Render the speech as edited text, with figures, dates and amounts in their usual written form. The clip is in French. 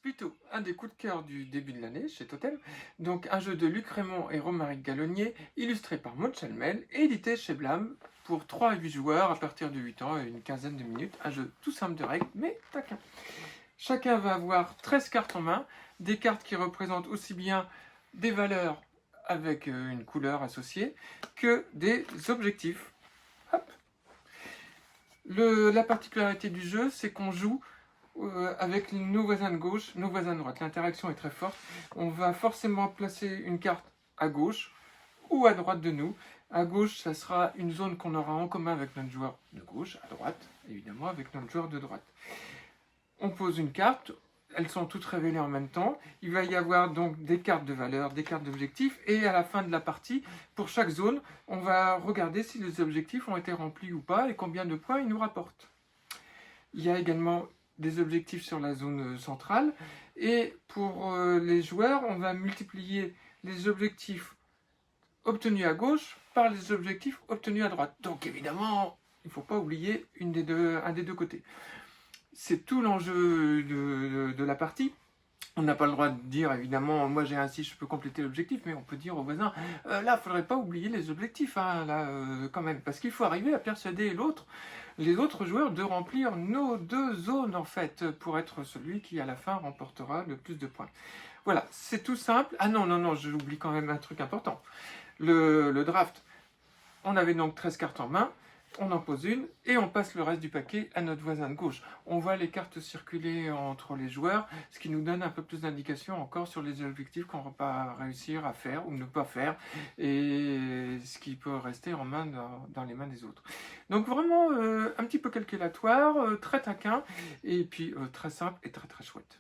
plutôt un des coups de cœur du début de l'année chez Totem. Donc un jeu de Luc Raymond et Romaric Gallonnier, illustré par Maud Chalmel et édité chez Blam pour 3 à 8 joueurs à partir de 8 ans et une quinzaine de minutes. Un jeu tout simple de règles, mais taquin. Chacun va avoir 13 cartes en main, des cartes qui représentent aussi bien des valeurs avec une couleur associée que des objectifs. Hop. La particularité du jeu, c'est qu'on joue avec nos voisins de gauche, nos voisins de droite. L'interaction est très forte. On va forcément placer une carte à gauche ou à droite de nous. À gauche, ça sera une zone qu'on aura en commun avec notre joueur de gauche, à droite, évidemment, avec notre joueur de droite. On pose une carte, elles sont toutes révélées en même temps. Il va y avoir donc des cartes de valeur, des cartes d'objectifs, et à la fin de la partie, pour chaque zone, on va regarder si les objectifs ont été remplis ou pas et combien de points ils nous rapportent. Il y a également des objectifs sur la zone centrale, et pour les joueurs, on va multiplier les objectifs obtenus à gauche par les objectifs obtenus à droite. Donc évidemment, il ne faut pas oublier un des deux côtés. C'est tout l'enjeu de la partie. On n'a pas le droit de dire, évidemment, moi j'ai un 6, je peux compléter l'objectif, mais on peut dire aux voisins, là, il ne faudrait pas oublier les objectifs, hein, là, quand même, parce qu'il faut arriver à persuader les autres joueurs de remplir nos deux zones, en fait, pour être celui qui, à la fin, remportera le plus de points. Voilà, c'est tout simple. Ah non, j'oublie quand même un truc important. Le draft, on avait donc 13 cartes en main, on en pose une et on passe le reste du paquet à notre voisin de gauche. On voit les cartes circuler entre les joueurs, ce qui nous donne un peu plus d'indications encore sur les objectifs qu'on va pas réussir à faire ou ne pas faire et ce qui peut rester en main dans les mains des autres. Donc vraiment un petit peu calculatoire, très taquin et puis très simple et très très chouette.